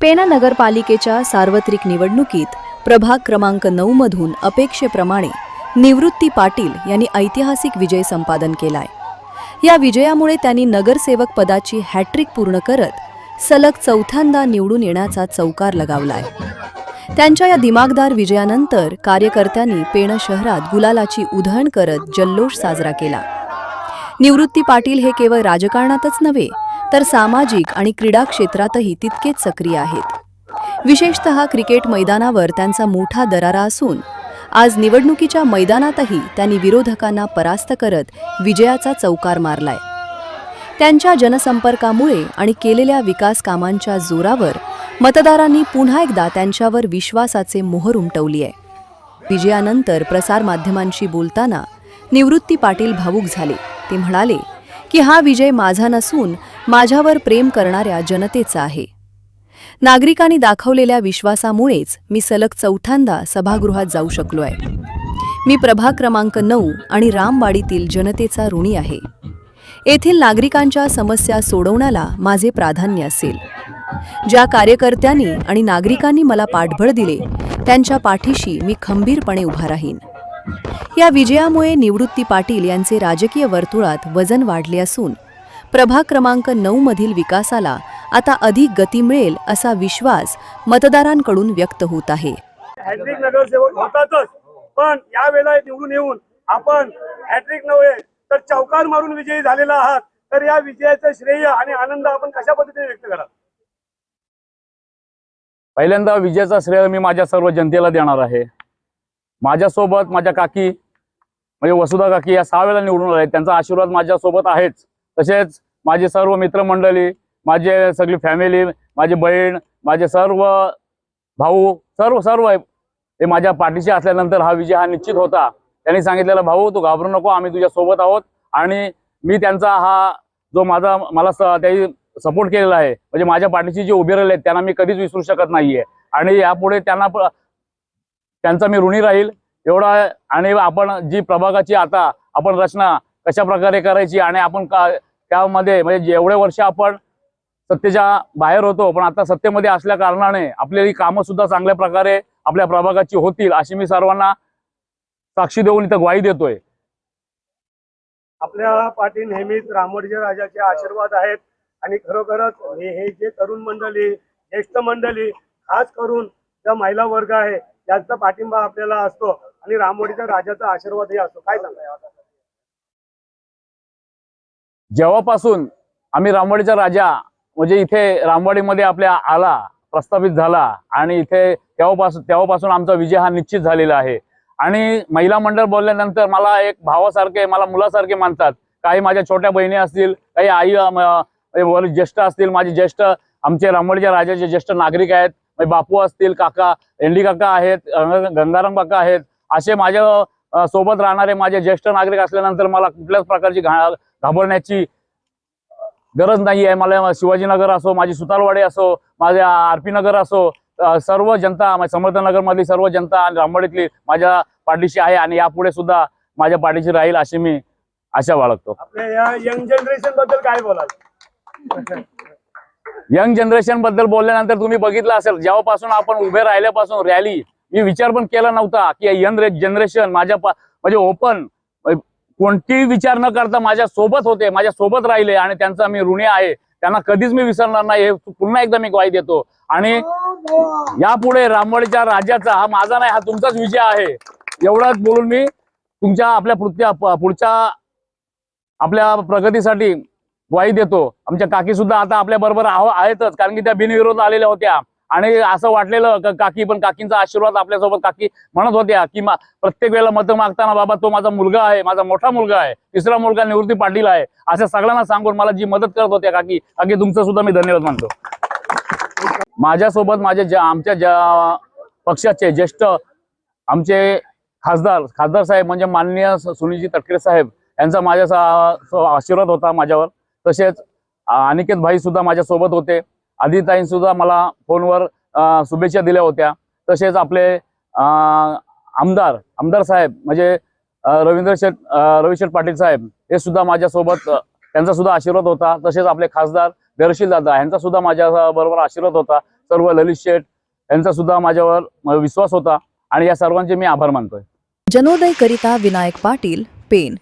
पेण नगरपालिकेच्या सार्वत्रिक निवडणुकीत प्रभाग क्रमांक 9 मधून अपेक्षेप्रमाणे निवृत्ती पाटील यांनी ऐतिहासिक विजय संपादन केलाय। या विजयामुळे त्यांनी नगरसेवक पदाची हॅट्रिक पूर्ण करत सलग चौथ्यांदा निवडून येण्याचा चौकार लगावलाय। त्यांच्या या दिमागदार विजयानंतर कार्यकर्त्यांनी पेण शहरात गुलालाची उधळण करत जल्लोष साजरा केला। निवृत्ती पाटील हे केवळ राजकारणातच नव्हे तर सामाजिक आणि क्रीडा क्षेत्रातही तितकेच सक्रिय आहेत। विशेषतः क्रिकेट मैदानावर त्यांचा मोठा दरारा असून आज निवडणुकीच्या मैदानातही त्यांनी विरोधकांना परास्त करत विजयाचा चौकार मारलाय। त्यांच्या जनसंपर्कामुळे आणि केलेल्या विकास कामांच्या जोरावर मतदारांनी पुन्हा एकदा त्यांच्यावर विश्वासाचे मोहर उमटवली आहे। विजयानंतर प्रसारमाध्यमांशी बोलताना निवृत्ती पाटील भावुक झाले। ते म्हणाले की हा विजय माझा नसून माझ्यावर प्रेम करणाऱ्या जनतेचा आहे। नागरिकांनी दाखवलेल्या विश्वासामुळेच मी सलग चौथ्यांदा सभागृहात जाऊ शकलो आहे। मी प्रभाग क्रमांक 9 आणि रामवाडीतील जनतेचा ऋणी आहे। येथील नागरिकांच्या समस्या सोडवण्याला माझे प्राधान्य असेल। ज्या कार्यकर्त्यांनी आणि नागरिकांनी मला पाठबळ दिले त्यांच्या पाठीशी मी खंबीरपणे उभा राहीन। या विजयामुळे निवृत्ती पाटील यांचे राजकीय वर्तुळात वजन वाढले असून प्रभाग क्रमांक 9 मधील विकासाला आता अधिक गती मिळेल असा विश्वास मतदारांकडून व्यक्त होत आहे। हॅट्रिक नगरसेवक होतातच, पण यावेळेला निवडून येऊन आपण हॅट्रिक नव्हे तर चौकार मारून विजयी झालेला आहात। तर या विजयाचं श्रेय आणि आनंद आपण कशा पद्धतीने व्यक्त कराल? पहिल्यांदा विजयाचा श्रेय मी माझ्या सर्व जनतेला देणार आहे। माझ्यासोबत माझ्या काकी म्हणजे वसुधा काकी या 6 वेळा निवडून आले, त्यांचा आशीर्वाद माझ्यासोबत आहेच। तसेच माझे सर्व मित्रमंडळी, माझे सगळी फॅमिली, माझी बहीण, माझे सर्व भाऊ सर्व हे माझ्या पाठीशी असल्यानंतर हा विजय हा निश्चित होता। त्यांनी सांगितलेलं भाऊ तू घाबरू नको, आम्ही तुझ्या सोबत आहोत। आणि मी त्यांचा हा जो मला त्याही सपोर्ट केलेला आहे, म्हणजे माझ्या पाठीशी जे उभे राहिले त्यांना मी कधीच विसरू शकत नाहीये आणि यापुढे त्यांचा मी ऋणी राहील एवढा। आणि आपण जी प्रभागाची आता आपण रचना कशा प्रकारे करायची आणि आपण त्यामध्ये म्हणजे एवढे वर्ष आपण सत्तेच्या बाहेर होतो, पण आता सत्तेमध्ये असल्या कारणाने आपली कामं सुद्धा चांगल्या प्रकारे आपल्या प्रभागाची होतील अशी मी सर्वांना साक्षी देऊन इथं ग्वाही देतोय। आपल्या पाठी नेहमीच रामवाडीच्या राजाचे आशीर्वाद आहेत आणि खरोखरच हे जे तरुण मंडळी, ज्येष्ठ मंडळी, खास करून ज्या महिला वर्ग आहे त्याचा पाठिंबा आपल्याला असतो आणि रामवाडीच्या राजाचा आशीर्वादही असतो। काय सांगताय? जेव्हापासून आम्ही रामवाडीचा राजा म्हणजे इथे रामवाडीमध्ये आपल्या आला, प्रस्थापित झाला आणि इथे तेव्हापासून आमचा विजय हा निश्चित झालेला आहे। आणि महिला मंडळ बोलल्यानंतर मला एक भावासारखे, मला मुलासारखे मानतात। काही माझ्या छोट्या बहिणी असतील, काही आई ज्येष्ठ असतील, माझे ज्येष्ठ आमचे रामवाडीच्या राजाचे ज्येष्ठ नागरिक आहेत, बापू असतील, काका एंडी काका आहेत, गंगाराम काका आहेत, असे माझ्या सोबत राहणारे माझे ज्येष्ठ नागरिक असल्यानंतर मला कुठल्याच प्रकारची घाबरण्याची गरज नाही आहे। मला शिवाजीनगर असो, माझी सुतारवाडी असो, माझ्या आरपी नगर असो, सर्व जनता, समर्थनगर मधली सर्व जनता आणि रामवाडीतली माझ्या पाठीशी आहे आणि यापुढे सुद्धा माझ्या पाठीशी राहील अशी मी आशा बाळगतो। आपल्या या यंग जनरेशन बद्दल काय बोलाल? यंग जनरेशन बद्दल बोलल्यानंतर तुम्ही बघितलं असेल, जेव्हापासून आपण उभे राहिल्यापासून रॅली मी विचार पण केला नव्हता की यंग जनरेशन माझ्या म्हणजे ओपन कोणतीही विचार न करता माझ्या सोबत होते, माझ्या सोबत राहिले आणि त्यांचा मी ऋणी आहे। त्यांना कधीच मी विसरणार नाही हे पुन्हा एकदा मी ग्वाही देतो। आणि यापुढे रामवाडीच्या राज्याचा हा माझा नाही, हा तुमचाच विजय आहे एवढाच बोलून मी तुमच्या आपल्या पुढच्या आपल्या प्रगतीसाठी ग्वाही देतो। आमच्या काकी सुद्धा आता आपल्या बरोबर आहेतच, कारण की त्या बिनविरोध आलेल्या होत्या आणि असं वाटलेलं काकी, पण काकींचा आशीर्वाद आपल्यासोबत काकी म्हणत होत्या की प्रत्येक वेळेला मतं मागताना बाबा तो माझा मुलगा आहे, माझा मोठा मुलगा आहे, तिसरा मुलगा निवृत्ती पाटील आहे असं सगळ्यांना सांगून मला जी मदत करत होत्या काकी तुमचं सुद्धा मी धन्यवाद मानतो। माझ्यासोबत आमच्या पक्षाचे ज्येष्ठ आमचे खासदार साहेब म्हणजे माननीय सुनीलजी तटकरे साहेब यांचा माझ्या आशीर्वाद होता माझ्यावर। तसेच अनिकेत भाई सुद्धा माझ्यासोबत होते, आदिताईं सुद्धा मला फोनवर शुभेच्छा दिल्या होत्या। तसेच आपले आमदार साहेब म्हणजे रविशेठ पाटील साहेब हे सुद्धा माझ्यासोबत त्यांचा सुद्धा आशीर्वाद होता। तसेच आपले खासदार धैर्यशील दादा यांचा सुद्धा माझ्या बरोबर आशीर्वाद होता। सर्व ललित शेठ यांचा सुद्धा माझ्यावर विश्वास होता आणि या सर्वांचे मी आभार मानतोय. जनोदय करिता विनायक पाटील, पेन.